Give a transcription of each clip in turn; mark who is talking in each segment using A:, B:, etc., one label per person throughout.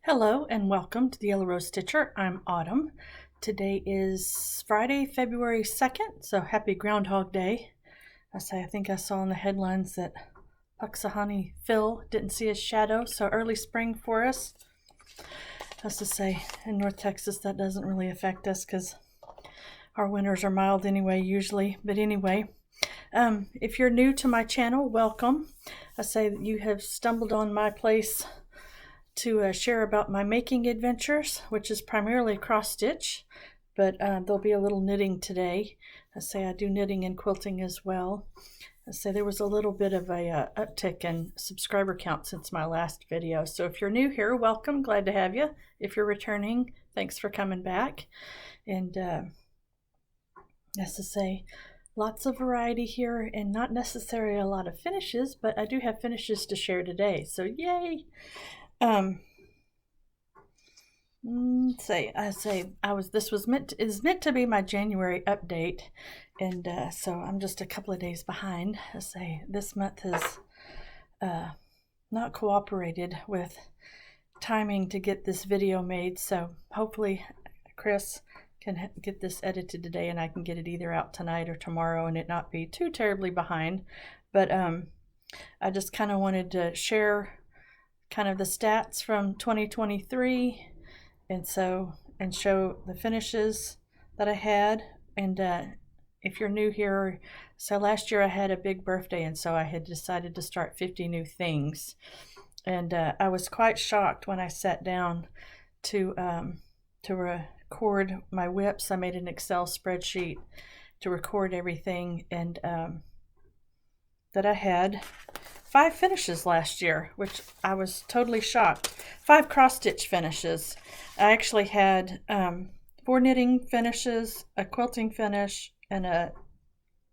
A: Hello and welcome to the Yellow Rose Stitcher. I'm Autumn. Today is Friday, February 2nd, so happy Groundhog Day. I think I saw in the headlines that Puxahani Phil didn't see his shadow, so early spring for us. As to say, in North Texas that doesn't really affect us because our winters are mild anyway usually. But anyway, if you're new to my channel, welcome. I say that you have stumbled on my place to share about my making adventures, which is primarily cross stitch, but there'll be a little knitting today. I do knitting and quilting as well. There was a little bit of a uptick in subscriber count since my last video. So if you're new here, welcome, glad to have you. If you're returning, thanks for coming back. And lots of variety here and not necessarily a lot of finishes, but I do have finishes to share today, so yay. This is meant to be my January update, and so I'm just a couple of days behind. This month has not cooperated with timing to get this video made, so hopefully Chris can get this edited today and I can get it either out tonight or tomorrow and it not be too terribly behind. But I just kind of wanted to share kind of the stats from 2023 and show the finishes that I had. And if you're new here, so last year I had a big birthday, and so I had decided to start 50 new things, and I was quite shocked when I sat down to record my whips. I made an Excel spreadsheet to record everything, and that I had 5 finishes last year, which I was totally shocked. 5 cross-stitch finishes. I actually had 4 knitting finishes, a quilting finish, and a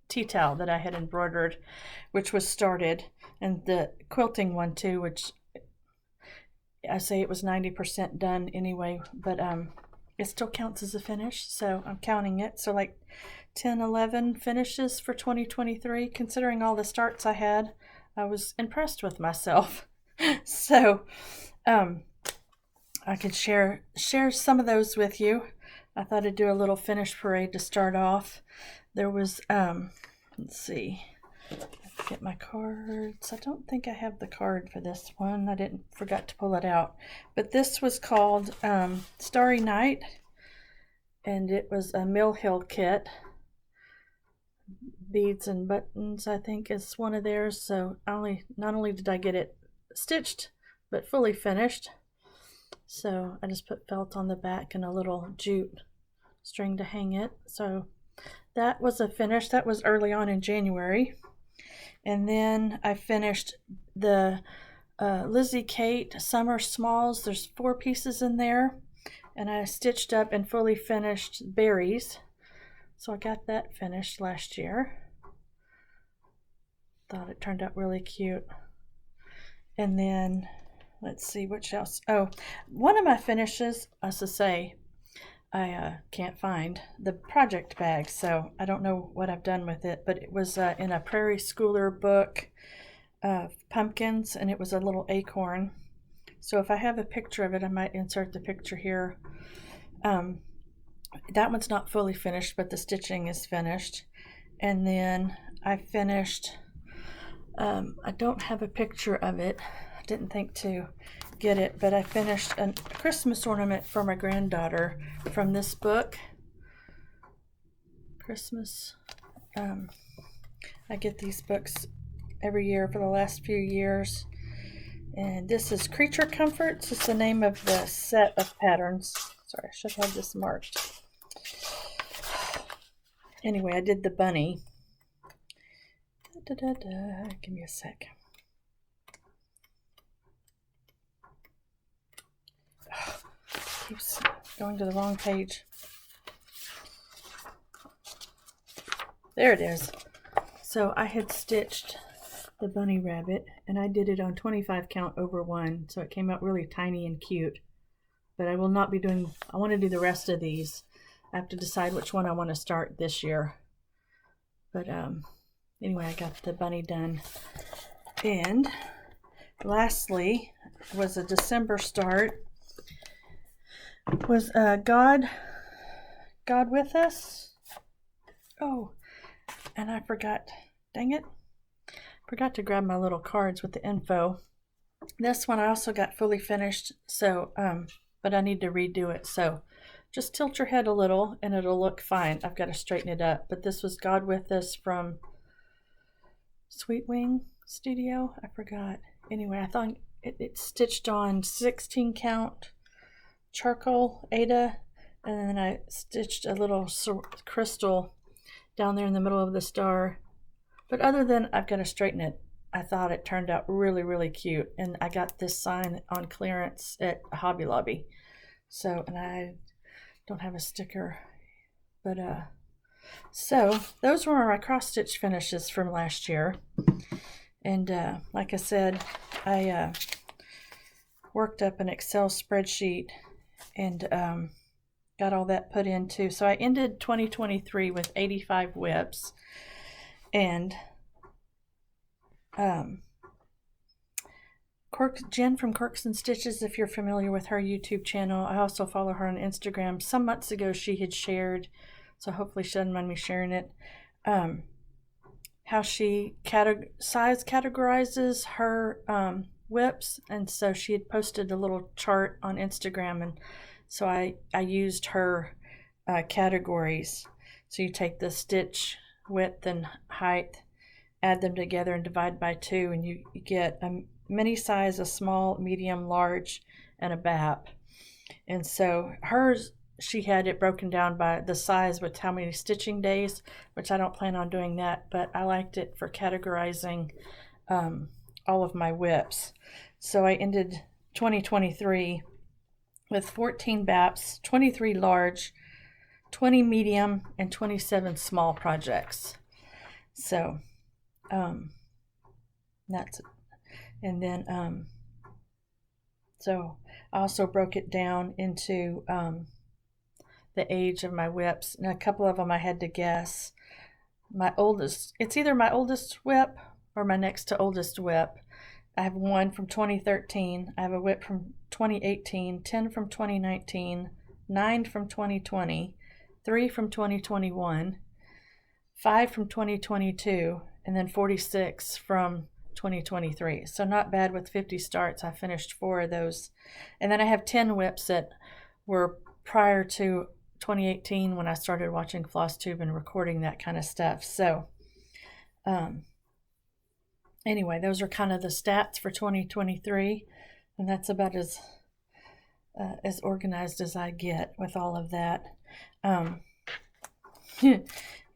A: tea towel that I had embroidered, which was started, and the quilting one too, which I say it was 90% done anyway, but it still counts as a finish, so I'm counting it. So like 10, 11 finishes for 2023, considering all the starts I had. I was impressed with myself. So I could share some of those with you. I thought I'd do a little finish parade to start off. There was let's see, get my cards. I don't think I have the card for this one. I forgot to pull it out. But this was called Starry Night, and it was a Mill Hill kit. Beads and buttons, I think, is one of theirs. So not only did I get it stitched, but fully finished. So I just put felt on the back and a little jute string to hang it. So that was a finish. That was early on in January. And then I finished the Lizzie Kate Summer Smalls. There's 4 pieces in there, and I stitched up and fully finished berries. So I got that finished last year. Thought it turned out really cute. And then let's see, which else. Oh, one of my finishes, I can't find the project bag, so I don't know what I've done with it, but it was in a Prairie Schooler book of pumpkins, and it was a little acorn. So if I have a picture of it, I might insert the picture here. That one's not fully finished, but the stitching is finished. And then I finished, I don't have a picture of it. I didn't think to get it, but I finished a Christmas ornament for my granddaughter from this book. Christmas. I get these books every year for the last few years. And this is Creature Comforts. It's the name of the set of patterns. Sorry, I should have this marked. Anyway, I did the bunny. Give me a sec. Keeps going to the wrong page. There it is. So I had stitched the bunny rabbit, and I did it on 25 count over 1, so it came out really tiny and cute. But I will not be doing, I want to do the rest of these. I have to decide which one I want to start this year. But anyway, I got the bunny done. And lastly was a December start, was God with Us. Oh, and I forgot, dang it, forgot to grab my little cards with the info. This one I also got fully finished, so but I need to redo it, so just tilt your head a little and it'll look fine. I've got to straighten it up. But this was God With Us from Sweet Wing Studio. I forgot. Anyway, I thought it stitched on 16 count charcoal Ada, and then I stitched a little crystal down there in the middle of the star. But other than I've got to straighten it, I thought it turned out really, really cute. And I got this sign on clearance at Hobby Lobby. So, and I don't have a sticker, but so those were my cross stitch finishes from last year. And like I said, I worked up an Excel spreadsheet and got all that put into. So I ended 2023 with 85 whips. And Jen from Corks and Stitches, if you're familiar with her YouTube channel, I also follow her on Instagram. Some months ago she had shared, so hopefully she doesn't mind me sharing it, how she size categorizes her whips. And so she had posted a little chart on Instagram, and so I used her categories. So you take the stitch width and height, add them together and divide by 2, and you get a mini size, a small, medium, large, and a BAP. And so hers, she had it broken down by the size with how many stitching days, which I don't plan on doing that, but I liked it for categorizing all of my whips. So I ended 2023 with 14 BAPs, 23 large, 20 medium, and 27 small projects. So that's it. And then so I also broke it down into the age of my whips, and a couple of them I had to guess. My oldest, it's either my oldest whip or my next to oldest whip. I have one from 2013, I have a whip from 2018, 10 from 2019, 9 from 2020, 3 from 2021, 5 from 2022, and then 46 from 2023. So not bad with 50 starts. I finished 4 of those. And then I have 10 whips that were prior to 2018 when I started watching FlossTube and recording that kind of stuff. So anyway, those are kind of the stats for 2023, and that's about as organized as I get with all of that.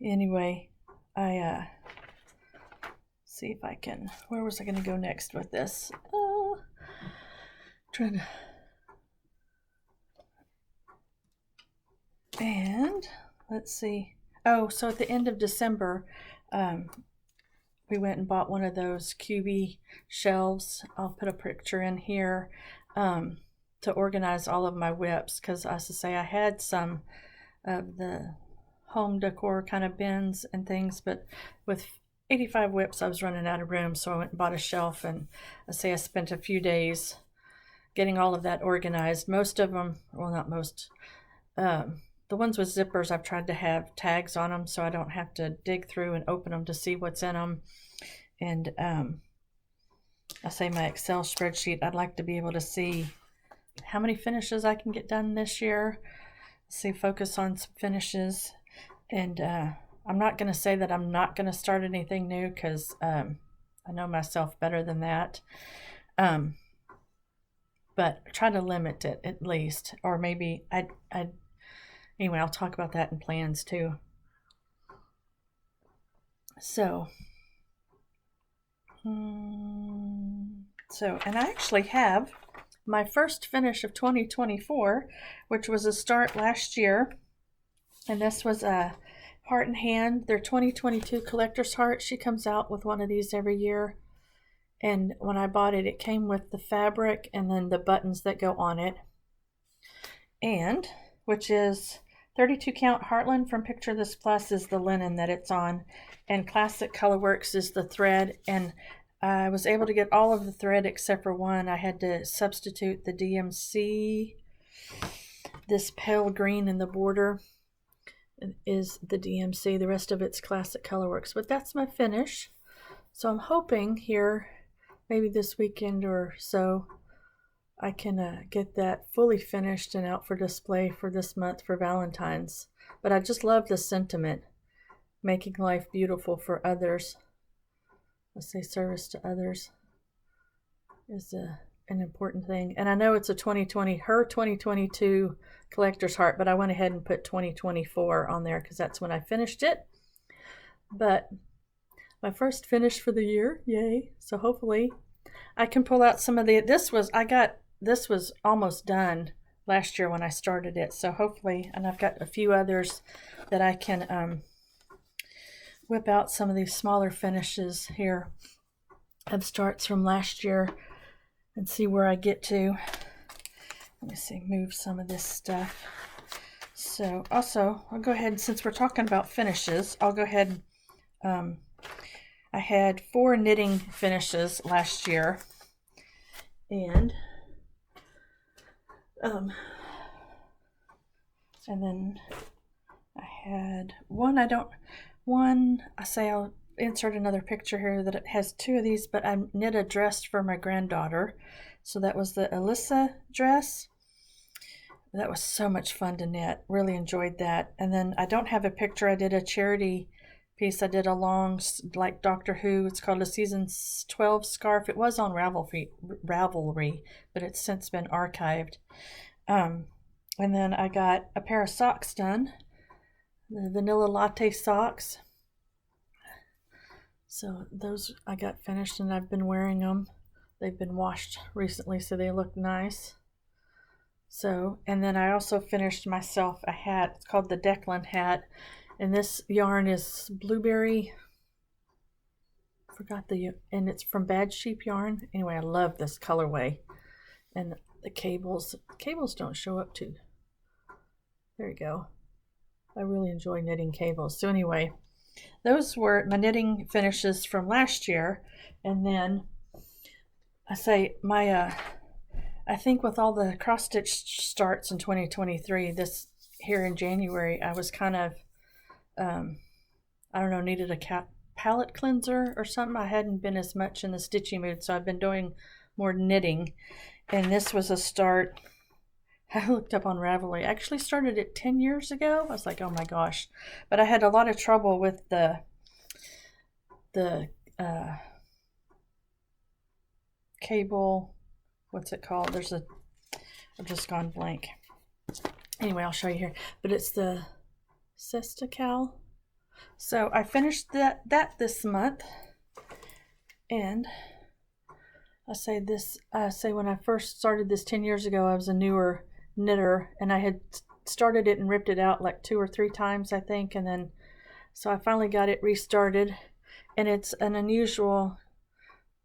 A: Anyway, I see if I can, where was I going to go next with this? Trying to, and let's see. Oh, so at the end of December, we went and bought one of those QB shelves. I'll put a picture in here to organize all of my whips, because as I say, I had some of the home decor kind of bins and things, but with 85 whips I was running out of room, so I went and bought a shelf. And I spent a few days getting all of that organized. Most of them, well, not most, the ones with zippers I've tried to have tags on them so I don't have to dig through and open them to see what's in them. And my Excel spreadsheet, I'd like to be able to see how many finishes I can get done this year. Focus on some finishes. And I'm not going to say that I'm not going to start anything new, because I know myself better than that. But try to limit it at least, or maybe anyway, I'll talk about that in plans too. So, and I actually have my first finish of 2024, which was a start last year. And this was a Heart and Hand, their 2022 collector's heart. She comes out with one of these every year. And when I bought it, it came with the fabric and then the buttons that go on it. And, which is 32 count Heartland from Picture This Plus is the linen that it's on. And Classic Colorworks is the thread. And I was able to get all of the thread except for one. I had to substitute the DMC this pale green in the border is the DMC. The rest of it's classic colorworks, but that's my finish. So I'm hoping here, maybe this weekend or so, I can get that fully finished and out for display for this month for Valentine's. But I just love the sentiment, making life beautiful for others. Let's say service to others is an important thing. And I know it's a 2022 collector's heart, but I went ahead and put 2024 on there because that's when I finished it. But my first finish for the year, yay. So hopefully I can pull out some of this was almost done last year when I started it. So hopefully, and I've got a few others that I can whip out some of these smaller finishes here of starts from last year and see where I get to. Let me see, move some of this stuff. So also, I'll go ahead, since we're talking about finishes, I'll go ahead. I had 4 knitting finishes last year, and then I had I'll insert another picture here that it has 2 of these, but I knit a dress for my granddaughter. So that was the Alyssa dress. That was so much fun to knit. Really enjoyed that. And then I don't have a picture. I did a charity piece. I did a long, like Doctor Who. It's called a Season 12 scarf. It was on Ravelry, but it's since been archived. And then I got a pair of socks done. The vanilla latte socks. So those I got finished and I've been wearing them. They've been washed recently, so they look nice. So, and then I also finished myself a hat. It's called the Declan hat. And this yarn is blueberry. And it's from Bad Sheep yarn. Anyway, I love this colorway. And the cables don't show up too. There you go. I really enjoy knitting cables. So anyway, those were my knitting finishes from last year. And then I think with all the cross stitch starts in 2023, this here in January, I was kind of, needed a palette cleanser or something. I hadn't been as much in the stitchy mood, so I've been doing more knitting. And this was a start. I looked up on Ravelry. I actually started it 10 years ago. I was like, oh my gosh. But I had a lot of trouble with the cable. What's it called? I've just gone blank. Anyway, I'll show you here. But it's the Sestical. So I finished that this month. And I say when I first started this 10 years ago, I was a newer knitter, and I had started it and ripped it out like 2 or 3 times, I think. And then, so I finally got it restarted, and it's an unusual,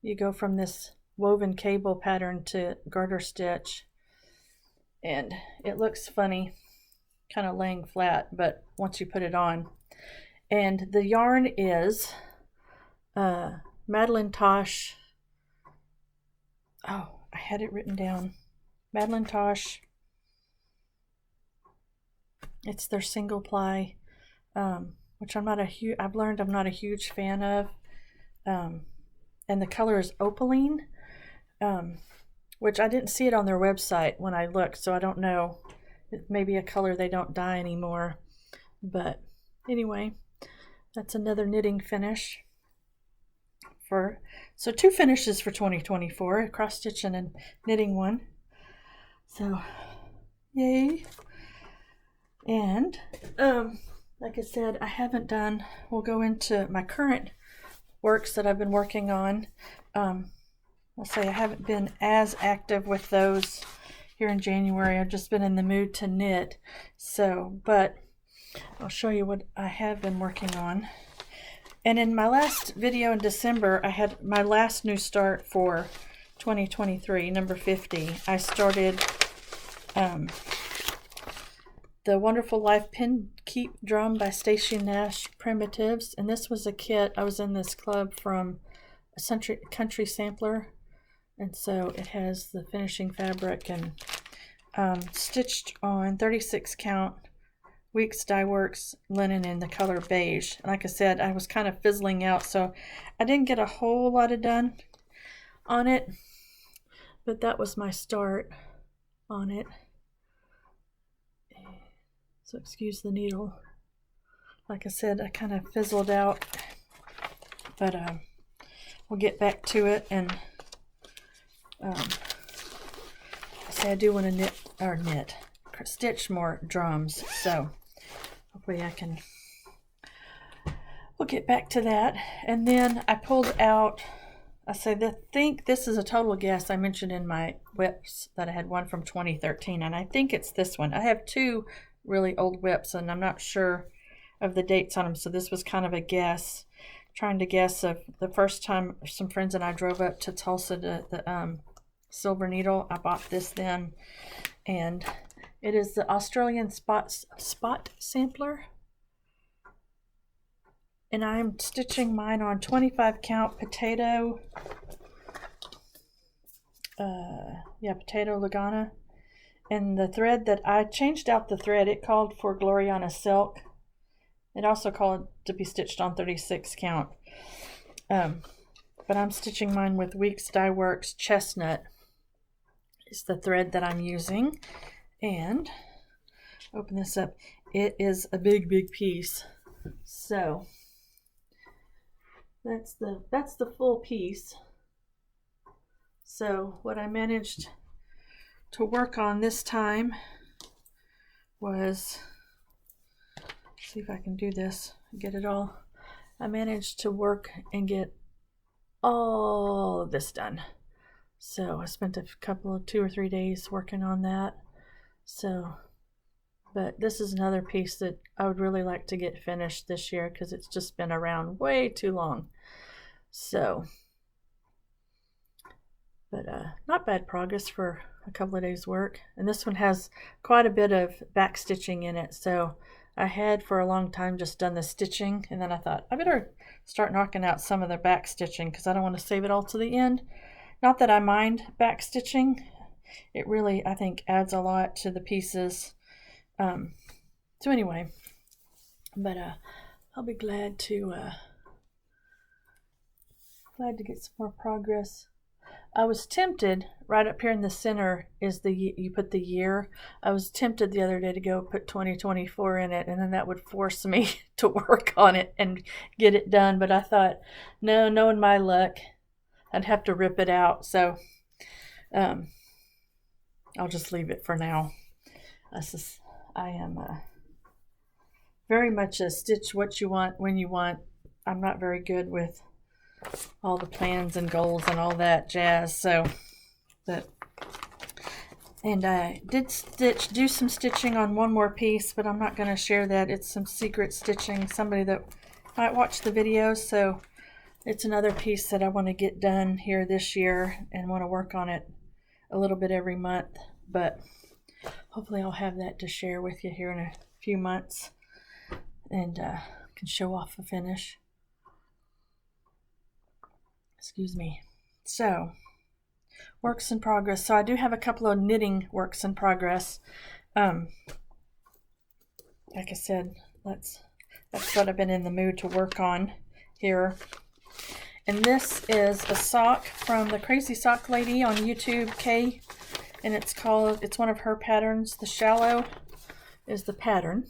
A: you go from this woven cable pattern to garter stitch, and it looks funny, kind of laying flat, but once you put it on. And the yarn is Madeline Tosh. Oh, I had it written down. Madeline Tosh. It's their single ply, which I've learned I'm not a huge fan of. And the color is opaline, which I didn't see it on their website when I looked, so I don't know. It may be a color they don't dye anymore. But anyway, that's another knitting finish. So 2 finishes for 2024, a cross stitch and a knitting one. So yay. And like I said, we'll go into my current works that I've been working on. I'll say I haven't been as active with those here in January. I've just been in the mood to knit. So, but I'll show you what I have been working on. And in my last video in December, I had my last new start for 2023, number 50. I started the Wonderful Life Pin Keep Drum by Stacey Nash Primitives. And this was a kit. I was in this club from a Country Sampler. And so it has the finishing fabric and stitched on 36 count Weeks Dye Works linen in the color beige. Like I said, I was kind of fizzling out, so I didn't get a whole lot of done on it, but that was my start on it. So excuse the needle. Like I said, I kind of fizzled out, but we'll get back to it. And I do want to stitch more drums, so hopefully we'll get back to that. And then I pulled out, I think this is a total guess. I mentioned in my whips that I had one from 2013, and I think it's this one. I have two really old whips, and I'm not sure of the dates on them, so this was kind of a guess, trying to guess of the first time some friends and I drove up to Tulsa to the Silver Needle. I bought this then, and it is the Australian spot sampler, and I'm stitching mine on 25 count potato Lagana. And the thread that I changed out the thread, it called for Gloriana silk. It also called to be stitched on 36 count, but I'm stitching mine with Weeks Dye Works Chestnut is the thread that I'm using. And open this up, it is a big piece, so that's the full piece. So what I managed to work on this time was, see if I can do this, get it all. I managed to work and get all of this done. So I spent a couple of 2 or 3 days working on that. So, but this is another piece that I would really like to get finished this year because it's just been around way too long. So, but not bad progress for a couple of days work. And this one has quite a bit of back stitching in it. So I had for a long time just done the stitching, and then I thought I better start knocking out some of the back stitching because I don't want to save it all to the end. Not that I mind back stitching. It really, I think, adds a lot to the pieces. So anyway, but I'll be glad to get some more progress. I was tempted, right up here in the center is you put the year. I was tempted the other day to go put 2024 in it, and then that would force me to work on it and get it done. But I thought, no, knowing my luck, I'd have to rip it out. So I'll just leave it for now. I am very much a stitch what you want when you want. I'm not very good with all the plans and goals and all that jazz. So, and I did do some stitching on one more piece, but I'm not going to share that. It's some secret stitching. Somebody that might watch the video. So it's another piece that I want to get done here this year and want to work on it a little bit every month. But hopefully I'll have that to share with you here in a few months and can show off a finish. Excuse me. So, works in progress. So I do have a couple of knitting works in progress. Like I said, that's what I've been in the mood to work on here. And this is a sock from the Crazy Sock Lady on YouTube, Kay. And it's one of her patterns. The Shallow is the pattern.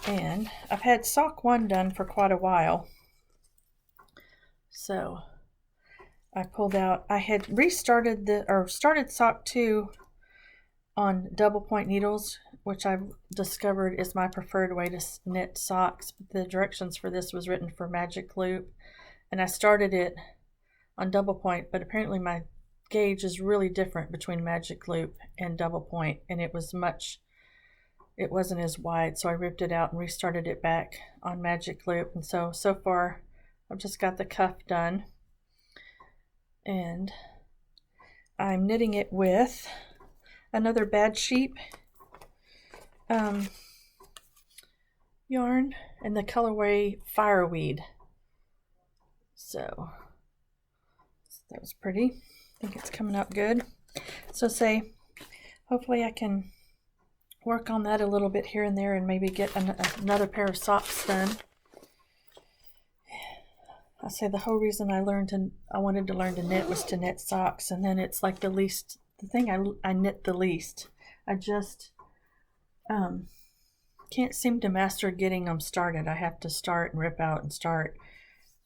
A: And I've had sock 1 done for quite a while. So I pulled out, I had restarted started sock 2 on double point needles, which I've discovered is my preferred way to knit socks. The directions for this was written for magic loop, and I started it on double point, but apparently my gauge is really different between magic loop and double point, and it wasn't as wide, so I ripped it out and restarted it back on magic loop. And so far I've just got the cuff done, and I'm knitting it with another Bad Sheep yarn and the colorway Fireweed. So that was pretty. I think it's coming up good. So say hopefully I can work on that a little bit here and there and maybe get another pair of socks done. I say the whole reason I wanted to learn to knit was to knit socks, and then it's like the thing I knit the least. I just can't seem to master getting them started. I have to start and rip out and start.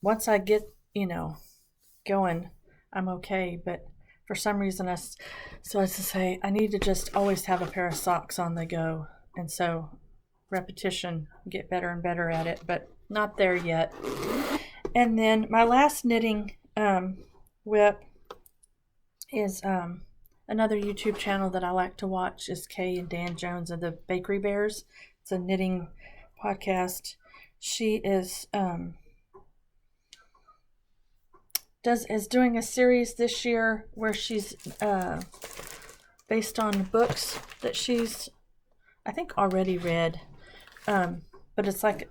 A: Once I get, going, I'm okay, but for some reason so as to say, I need to just always have a pair of socks on the go, and so repetition, get better and better at it, but not there yet. And then my last knitting whip is another YouTube channel that I like to watch is Kay and Dan Jones of the Bakery Bears. It's a knitting podcast. She is is doing a series this year where she's based on books that she's, I think, already read. But it's like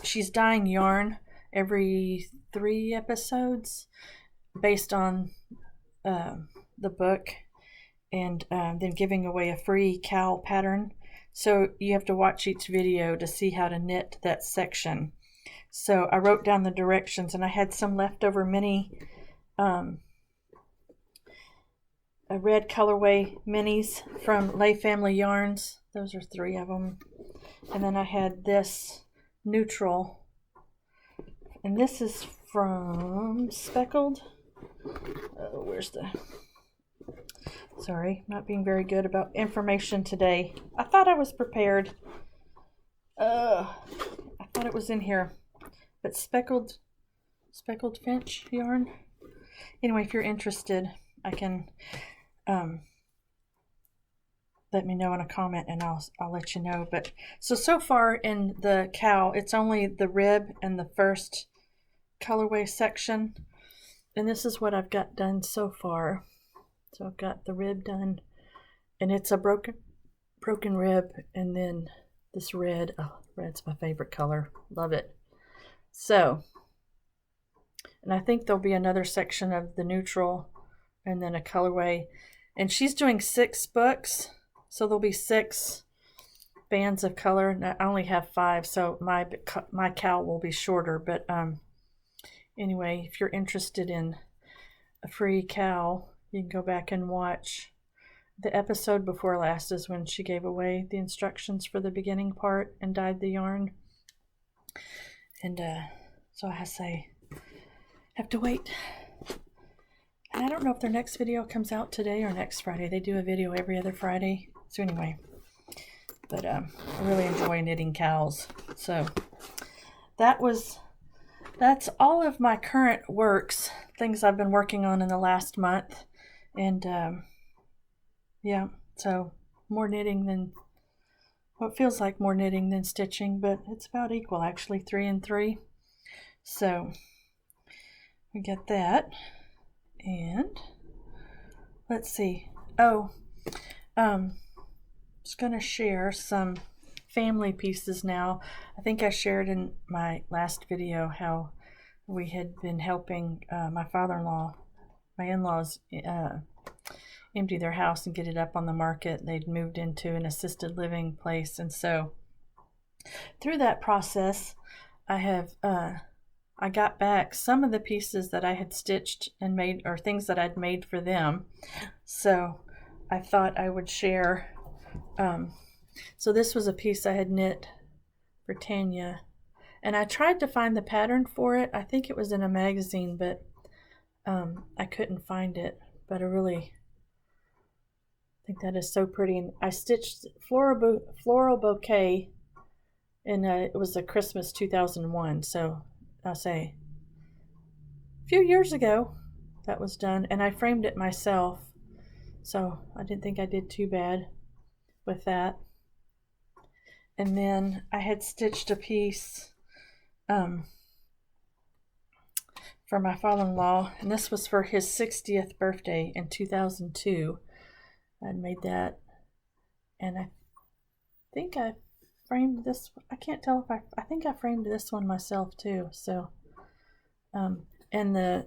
A: she's dyeing yarn every 3 episodes based on the book, and then giving away a free cowl pattern. So you have to watch each video to see how to knit that section. So I wrote down the directions, and I had some leftover mini red colorway minis from Lay Family Yarns. Those are 3 of them. And then I had this neutral, and this is from Speckled. Sorry, not being very good about information today. I thought I was prepared. I thought it was in here. But Speckled Finch yarn. Anyway, if you're interested, I can let me know in a comment, and I'll let you know. But so far in the cowl, it's only the rib and the first colorway section, and this is what I've got done so far. So I've got the rib done, and it's a broken rib, and then this red. Oh, red's my favorite color. Love it. So, and I think there'll be another section of the neutral, and then a colorway. And she's doing 6 books, so there'll be 6 bands of color. And I only have 5, so my cowl will be shorter. But anyway, if you're interested in a free cowl, you can go back and watch the episode before last is when she gave away the instructions for the beginning part and dyed the yarn. And so I have to wait. And I don't know if their next video comes out today or next Friday. They do a video every other Friday. So anyway, but I really enjoy knitting cowls. So that's all of my current works, things I've been working on in the last month. And yeah, so more knitting than, what feels like more knitting than stitching, but it's about equal actually, 3 and 3. So we get that. And let's see. Just going to share some family pieces now. I think I shared in my last video how we had been helping my father-in-law, my in-laws, empty their house and get it up on the market. They'd moved into an assisted living place, and so through that process, I got back some of the pieces that I had stitched and made, or things that I'd made for them. So I thought I would share. So this was a piece I had knit for Tanya, and I tried to find the pattern for it. I think it was in a magazine, but I couldn't find it. But I really think that is so pretty. And I stitched floral bouquet, and it was a Christmas 2001. So I'll say a few years ago that was done, and I framed it myself. So I didn't think I did too bad with that. And then I had stitched a piece for my father-in-law, and this was for his 60th birthday in 2002. I'd made that, and I think I framed this. I can't tell if I think I framed this one myself too. So and the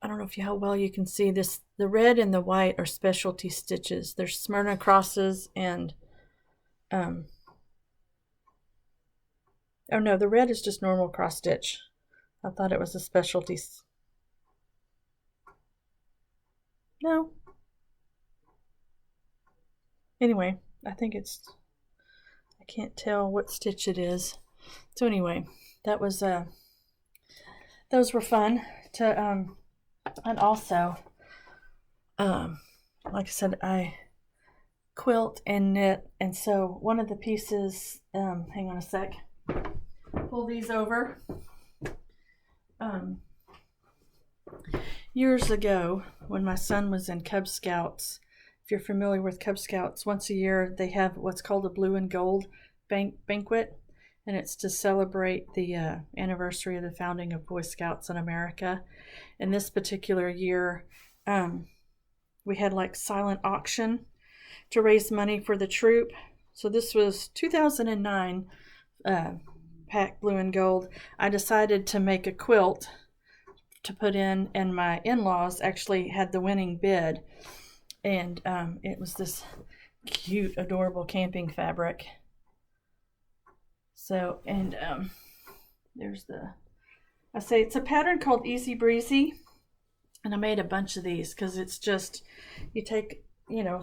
A: I don't know how well you can see this. The red and the white are specialty stitches. There's Smyrna crosses and, oh no, the red is just normal cross stitch. I thought it was a specialty. No. Anyway, I think it's, I can't tell what stitch it is. So anyway, that was, those were fun to, and also, like I said, I quilt and knit, and so one of the pieces, hang on a sec, pull these over. Years ago, when my son was in Cub Scouts, if you're familiar with Cub Scouts, once a year they have what's called a blue and gold banquet, and it's to celebrate the anniversary of the founding of Boy Scouts in America. And this particular year, we had like silent auction to raise money for the troop. So this was 2009, pack blue and gold. I decided to make a quilt to put in, and my in-laws actually had the winning bid. And it was this cute, adorable camping fabric. So, and there's I say it's a pattern called Easy Breezy. And I made a bunch of these because it's just, you take,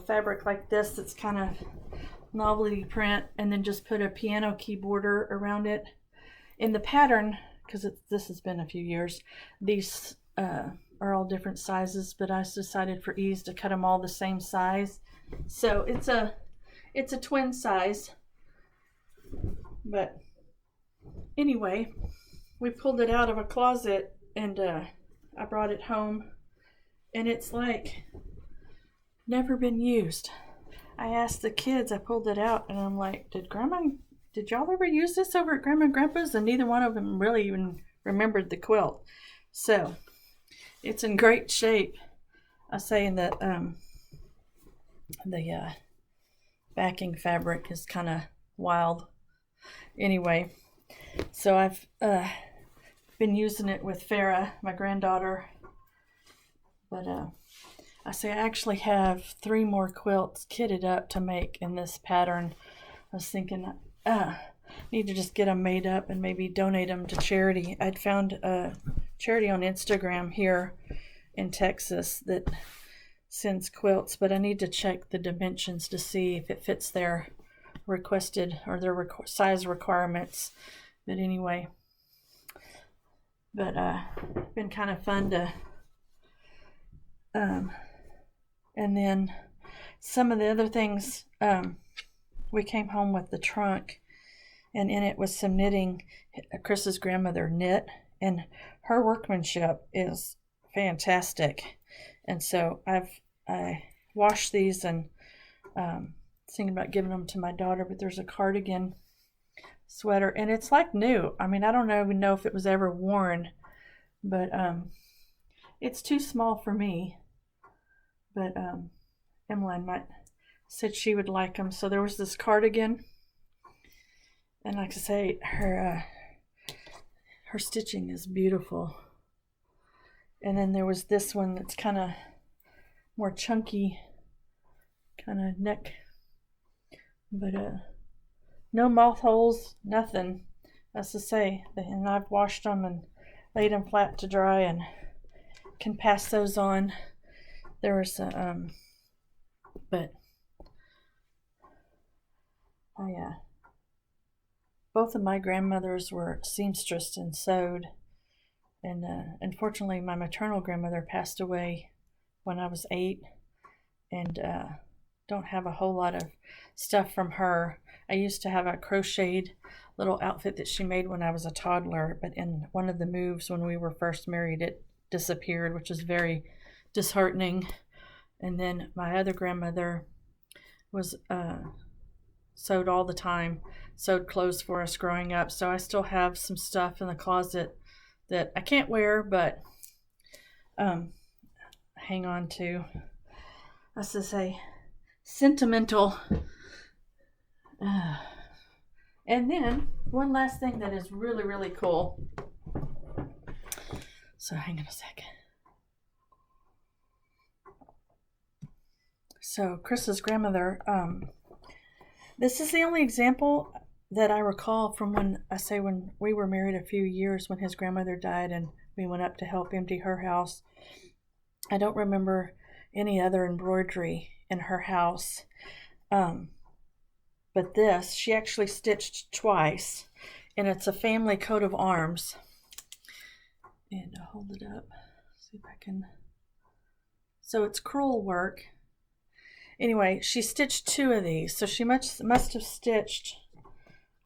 A: fabric like this that's kind of novelty print, and then just put a piano key border around it. In the pattern, because this has been a few years, these are all different sizes, but I decided for ease to cut them all the same size. So it's a twin size. But anyway, we pulled it out of a closet, and I brought it home, and it's like never been used. I asked the kids, I pulled it out, and I'm like, did y'all ever use this over at Grandma and Grandpa's? And neither one of them really even remembered the quilt. So it's in great shape. I was saying that the backing fabric is kind of wild. Anyway, so I've been using it with Farah, my granddaughter. But I actually have 3 more quilts kitted up to make in this pattern. I was thinking, need to just get them made up and maybe donate them to charity. I'd found a charity on Instagram here in Texas that sends quilts, but I need to check the dimensions to see if it fits their requested or their size requirements. But anyway, been kind of fun to, and then some of the other things, we came home with the trunk, and in it was some knitting. Chris's grandmother knit, and her workmanship is fantastic. And so I washed these and thinking about giving them to my daughter, but there's a cardigan sweater, and it's like new. I mean, I don't even know if it was ever worn, but it's too small for me. But Emmeline said she would like them. So there was this cardigan, and like I say, her stitching is beautiful. And then there was this one that's kind of more chunky, kind of neck, but no moth holes, nothing. That's to say, and I've washed them and laid them flat to dry and can pass those on. There was but both of my grandmothers were seamstress and sewed, and unfortunately my maternal grandmother passed away when I was 8, and don't have a whole lot of stuff from her. I used to have a crocheted little outfit that she made when I was a toddler, but in one of the moves when we were first married, it disappeared, which is very disheartening. And then my other grandmother was sewed all the time, sewed clothes for us growing up. So I still have some stuff in the closet that I can't wear, but hang on to. That's to say, sentimental. And then one last thing that is really, really cool. So hang on a second. So Chris's grandmother, this is the only example that I recall from when we were married a few years, when his grandmother died and we went up to help empty her house. I don't remember any other embroidery in her house. But this, she actually stitched twice, and it's a family coat of arms. And I'll hold it up, see if I can. So it's crewel work. Anyway, she stitched 2 of these, so she must have stitched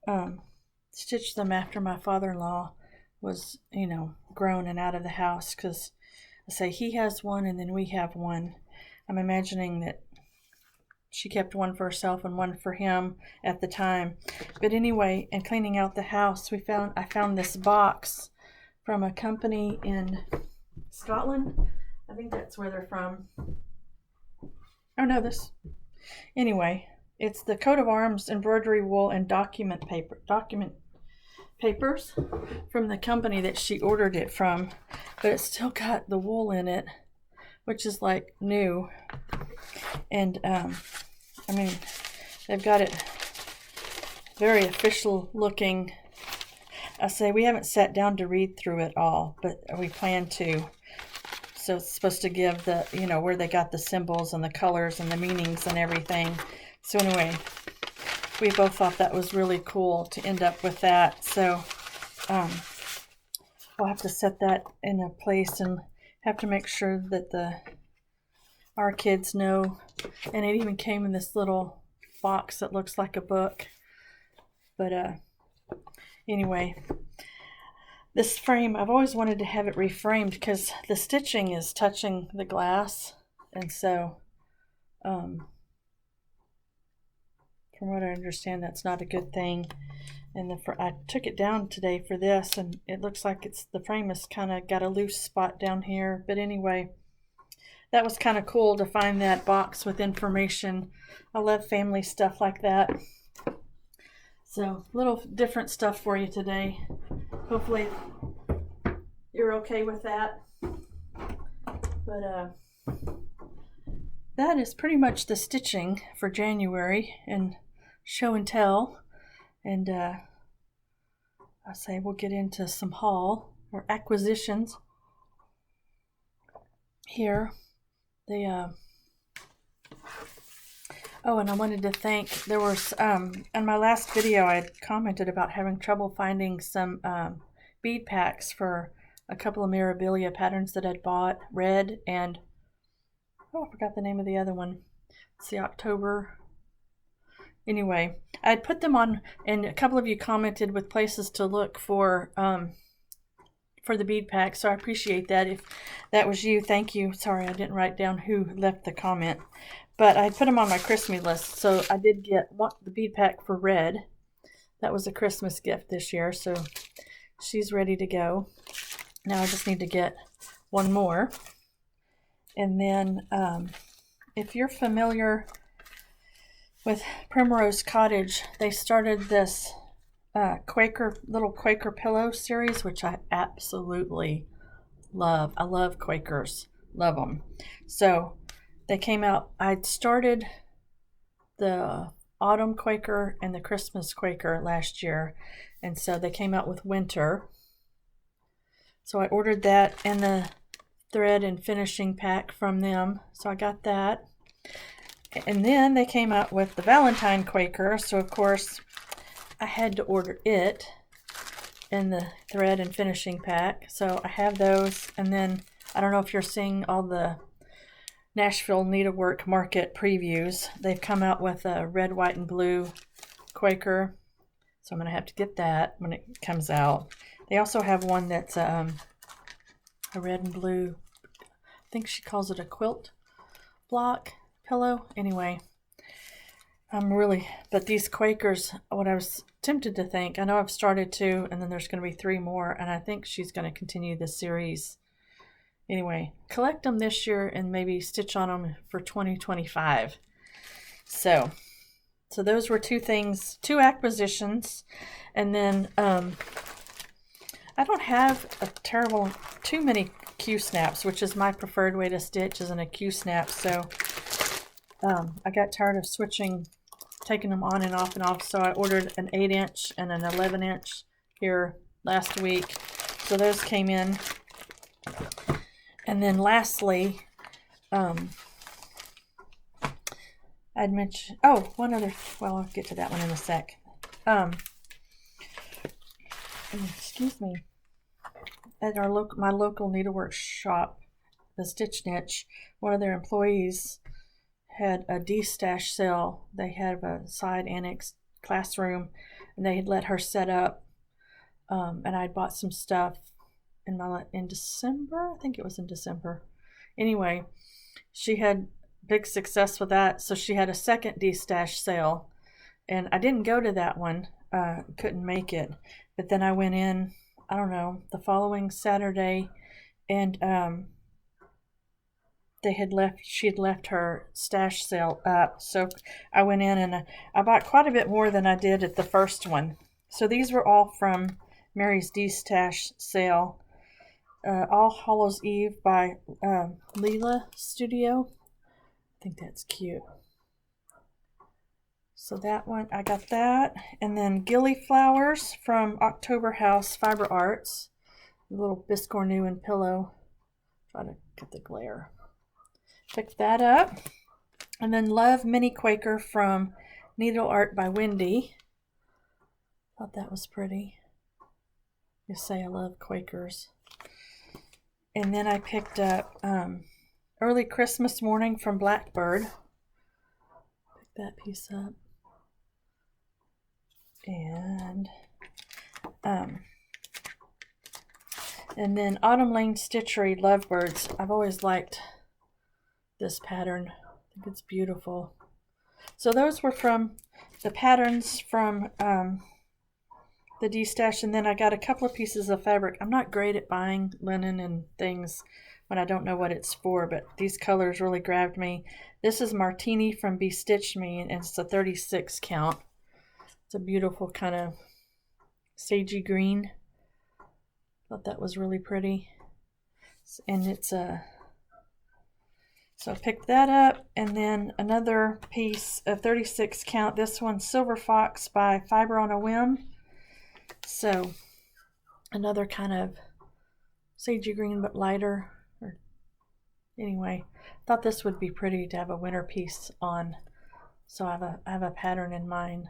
A: them after my father-in-law was, grown and out of the house, because I say he has one and then we have one. I'm imagining that she kept one for herself and one for him at the time. But anyway, in cleaning out the house, I found this box from a company in Scotland. I think that's where they're from. Oh no, anyway, it's the coat of arms, embroidery wool, and document papers from the company that she ordered it from, but it's still got the wool in it, which is like new. And they've got it very official looking. I say we haven't sat down to read through it all, but we plan to. So it's supposed to give the, where they got the symbols and the colors and the meanings and everything. So anyway, we both thought that was really cool to end up with that. So we'll have to set that in a place and have to make sure that our kids know. And it even came in this little box that looks like a book. But anyway, this frame, I've always wanted to have it reframed because the stitching is touching the glass. And so, from what I understand, that's not a good thing. And I took it down today for this, and it looks like the frame has kind of got a loose spot down here. But anyway, that was kind of cool to find that box with information. I love family stuff like that. So, little different stuff for you today. Hopefully you're okay with that. But that is pretty much the stitching for January and show and tell. And I say we'll get into some haul or acquisitions here. Oh, and I wanted to thank, there was, in my last video, I had commented about having trouble finding some bead packs for a couple of Mirabilia patterns that I'd bought, red and, I forgot the name of the other one. It's the October. Anyway, I had put them on, and a couple of you commented with places to look for the bead pack, so I appreciate that. If that was you, thank you. Sorry, I didn't write down who left the comment. But I put them on my Christmas list, so I did get the bead pack for red. That was a Christmas gift this year, so she's ready to go. Now I just need to get one more. And then if you're familiar with Primrose Cottage, they started this little Quaker pillow series, which I absolutely love. I love Quakers, love them. So they came out, I'd started the autumn Quaker and the Christmas Quaker last year, and so they came out with winter. So I ordered that and the thread and finishing pack from them, so I got that. And then they came out with the Valentine Quaker, so of course I had to order it in the thread and finishing pack. So I have those, and then I don't know if you're seeing all the Nashville Needlework Market previews. They've come out with a red, white, and blue Quaker, so I'm going to have to get that when it comes out. They also have one that's a red and blue, I think she calls it a quilt block pillow. Anyway, but these Quakers, what I was tempted to think, I know I've started 2, and then there's going to be 3 more, and I think she's going to continue this series. Anyway, collect them this year and maybe stitch on them for 2025. So those were 2 things, 2 acquisitions. And then I don't have too many Q-snaps, which is my preferred way to stitch, is in a Q-snap. So I got tired of taking them on and off, so I ordered an 8-inch and an 11-inch here last week. So those came in. And then lastly, I'd mentioned, one other, well, I'll get to that one in a sec. Excuse me. At my local needlework shop, the Stitch Niche, one of their employees had a D-stash sale. They had a side annex classroom, and they had let her set up. And I bought some stuff in December. I think it was in December. Anyway, she had big success with that, so she had a second D-stash sale, and I didn't go to that one. Couldn't make it, but then I went in, I don't know, the following Saturday, and she had left her stash sale up, so I went in and I bought quite a bit more than I did at the first one. So these were all from Mary's D-stash sale. All Hallows Eve by Leela Studio. I think that's cute. So that one, I got that. And then Gilly Flowers from October House Fiber Arts. A little Biscornu pillow. Try to get the glare. Picked that up. And then Love Mini Quaker from Needle Art by Wendy. Thought that was pretty. You say I love Quakers. And then I picked up Early Christmas Morning from Blackbird. Pick that piece up. And then Autumn Lane Stitchery Lovebirds. I've always liked this pattern. I think it's beautiful. So those were from the patterns from the D-stash, and then I got a couple of pieces of fabric. I'm not great at buying linen and things when I don't know what it's for, but these colors really grabbed me. This is Martini from Be Stitched Me, and it's a 36 count. It's a beautiful kind of sagey green. Thought that was really pretty. And it's a... So I picked that up, and then another piece of 36 count. This one's Silver Fox by Fiber on a Whim. So another kind of sagey green but lighter. Anyway, thought this would be pretty to have a winter piece on. So I have a pattern in mind.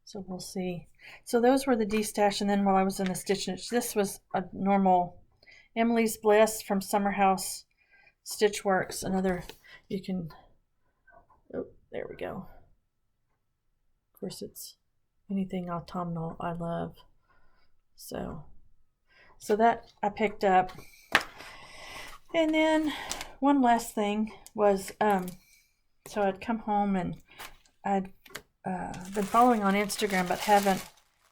A: So we'll see. So those were the D-stash, and then while I was in the Stitch Niche, this was a normal Emily's Bliss from Summer House Stitchworks. Another, you can, oh, there we go. Of course, it's anything autumnal I love. So that I picked up. And then one last thing was, so I'd come home and I'd been following on Instagram, but haven't,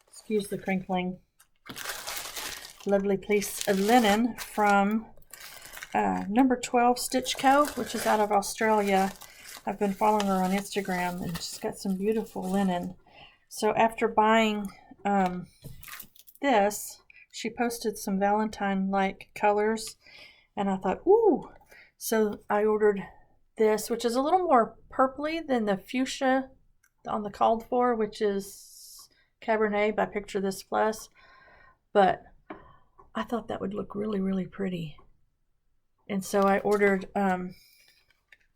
A: excuse the crinkling, lovely piece of linen from number 12 Stitch Co., which is out of Australia. I've been following her on Instagram, and she's got some beautiful linen. So after buying this, she posted some Valentine-like colors, and I thought, ooh. So I ordered this, which is a little more purpley than the fuchsia on the called for, which is Cabernet by Picture This Plus. But I thought that would look really, really pretty. And so I ordered,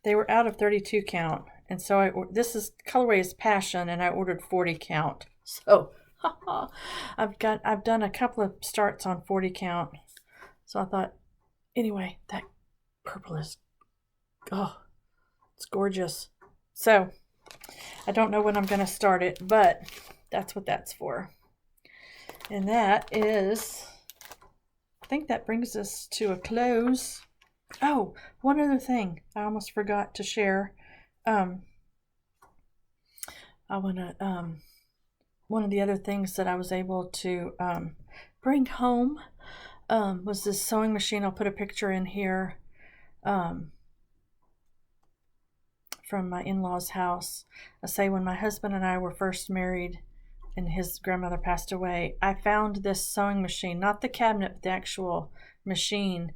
A: they were out of 32 count. And so this is, colorway is Passion, and I ordered 40 count. So I've done a couple of starts on 40 count. So I thought, anyway, that purple is, oh, it's gorgeous. So I don't know when I'm going to start it, but that's what that's for. And that is, I think that brings us to a close. Oh, one other thing I almost forgot to share. One of the other things that I was able to bring home was this sewing machine. I'll put a picture in here from my in-laws' house. I say when my husband and I were first married and his grandmother passed away, I found this sewing machine, not the cabinet, but the actual machine,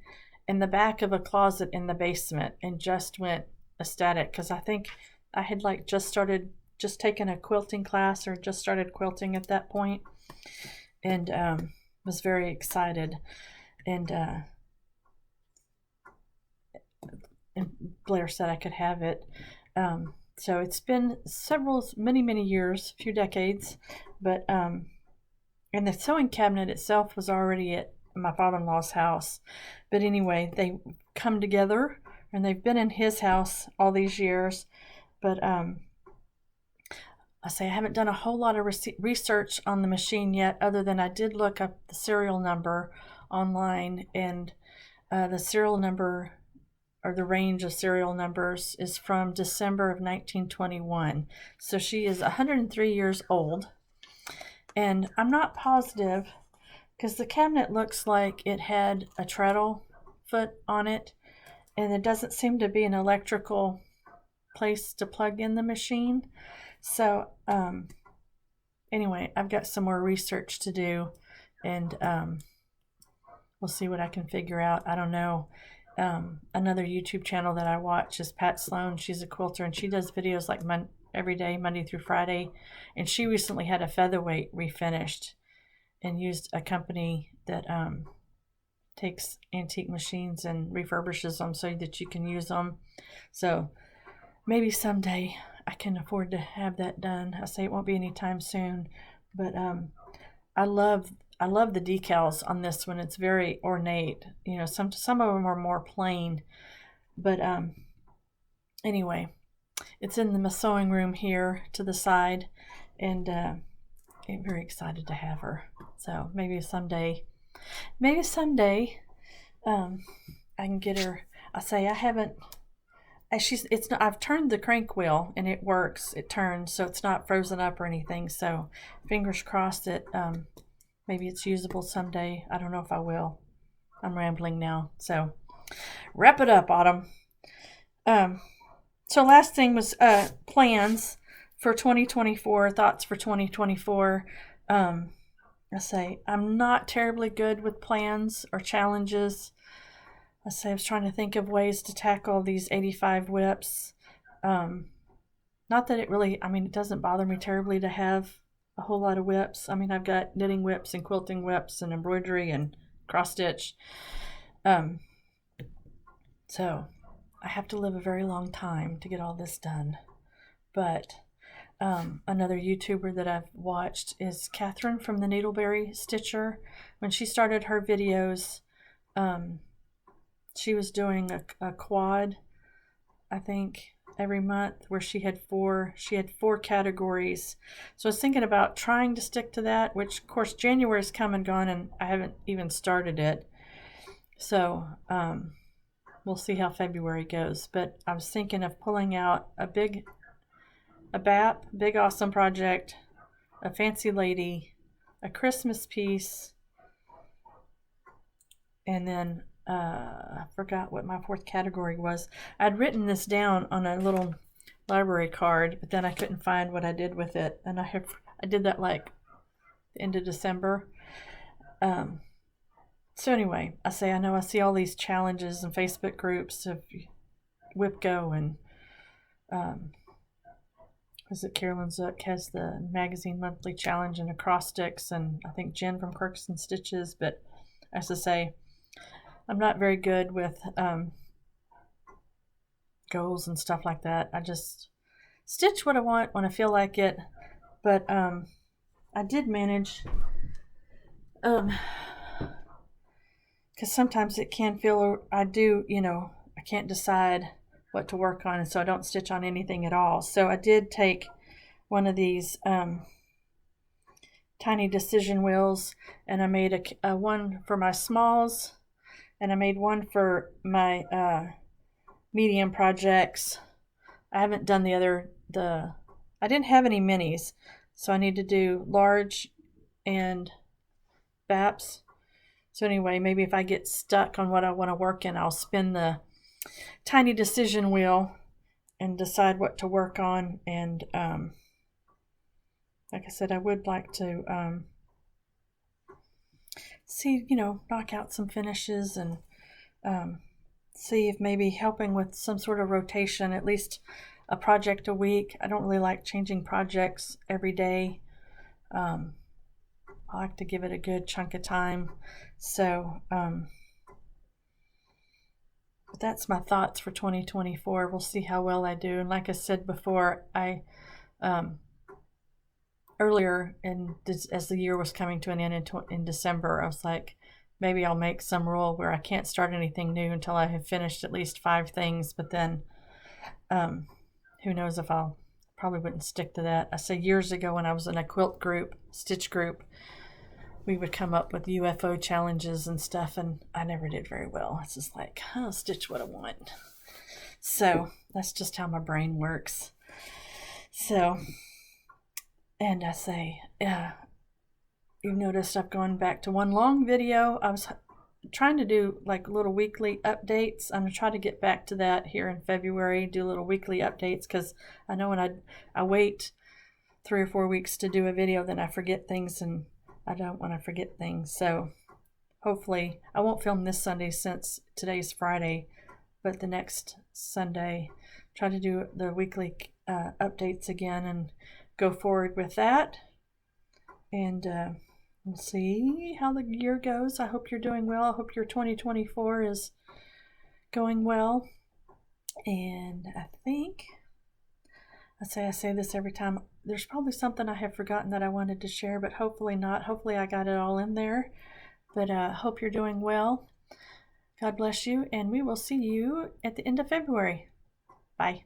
A: in the back of a closet in the basement, and just went ecstatic because I think I had like just taken a quilting class or just started quilting at that point, and was very excited. And Blair said I could have it. So it's been many years, a few decades, but and the sewing cabinet itself was already at my father-in-law's house. But anyway, they come together, and they've been in his house all these years. But I haven't done a whole lot of research on the machine yet, other than I did look up the serial number online, and the serial number, or the range of serial numbers, is from December of 1921. So she is 103 years old. And I'm not positive because the cabinet looks like it had a treadle foot on it, and it doesn't seem to be an electrical place to plug in the machine. So anyway, I've got some more research to do, and we'll see what I can figure out. I don't know. Another YouTube channel that I watch is Pat Sloan. She's a quilter, and she does videos like every day, Monday through Friday. And she recently had a featherweight refinished and used a company that takes antique machines and refurbishes them so that you can use them. So maybe someday I can afford to have that done. I say it won't be anytime soon, but I love the decals on this one. It's very ornate. You know, some of them are more plain, but anyway, it's in the sewing room here to the side, and I'm very excited to have her. So maybe someday, I can get her. I've turned the crank wheel and it works. It turns, so it's not frozen up or anything. So fingers crossed that maybe it's usable someday. I don't know if I will. I'm rambling now. So wrap it up, Autumn. So last thing was plans for 2024, thoughts for 2024. I'm not terribly good with plans or challenges. I was trying to think of ways to tackle these 85 whips. Not that it doesn't bother me terribly to have a whole lot of whips. I mean, I've got knitting whips and quilting whips and embroidery and cross stitch. So I have to live a very long time to get all this done. But another YouTuber that I've watched is Catherine from the Needleberry Stitcher. When she started her videos, she was doing a quad, I think, every month, where she had four categories. So I was thinking about trying to stick to that, which of course January's come and gone and I haven't even started it. So we'll see how February goes. But I was thinking of pulling out a BAP, Big Awesome Project, a Fancy Lady, a Christmas piece, and then I forgot what my fourth category was. I'd written this down on a little library card, but then I couldn't find what I did with it, and I did that like the end of December. So anyway, I see all these challenges in Facebook groups of WhipGo, and is it Carolyn Zook has the magazine monthly challenge and acrostics, and I think Jen from Quirks and Stitches. But as I say, I'm not very good with goals and stuff like that. I just stitch what I want when I feel like it. But I did manage, because sometimes it can feel, I can't decide what to work on, and so I don't stitch on anything at all. So I did take one of these tiny decision wheels, and I made a one for my smalls, and I made one for my medium projects. I haven't done I didn't have any minis, so I need to do large and BAPs. So anyway, maybe if I get stuck on what I want to work in, I'll spin the tiny decision wheel and decide what to work on. And like I said, I would like to knock out some finishes and see if maybe helping with some sort of rotation, at least a project a week. I don't really like changing projects every day. I like to give it a good chunk of time. So, but that's my thoughts for 2024. We'll see how well I do. And like I said before, I earlier as the year was coming to an end in December, I was like, maybe I'll make some rule where I can't start anything new until I have finished at least 5 things. But then, who knows if I'll probably wouldn't stick to that. I say years ago when I was in a quilt group, stitch group, we would come up with UFO challenges and stuff, and I never did very well. It's just like, I'll stitch what I want. So that's just how my brain works. So, and I say, you've noticed I've gone back to one long video. I was trying to do like little weekly updates. I'm going to try to get back to that here in February, do little weekly updates, because I know when I wait 3 or 4 weeks to do a video, then I forget things, and I don't want to forget things. So hopefully I won't film this Sunday since today's Friday, but the next Sunday try to do the weekly updates again and go forward with that. And we'll see how the year goes. I hope you're doing well. I hope your 2024 is going well. And I think I say this every time. There's probably something I have forgotten that I wanted to share, but hopefully not. Hopefully I got it all in there. But I hope you're doing well. God bless you, and we will see you at the end of February. Bye.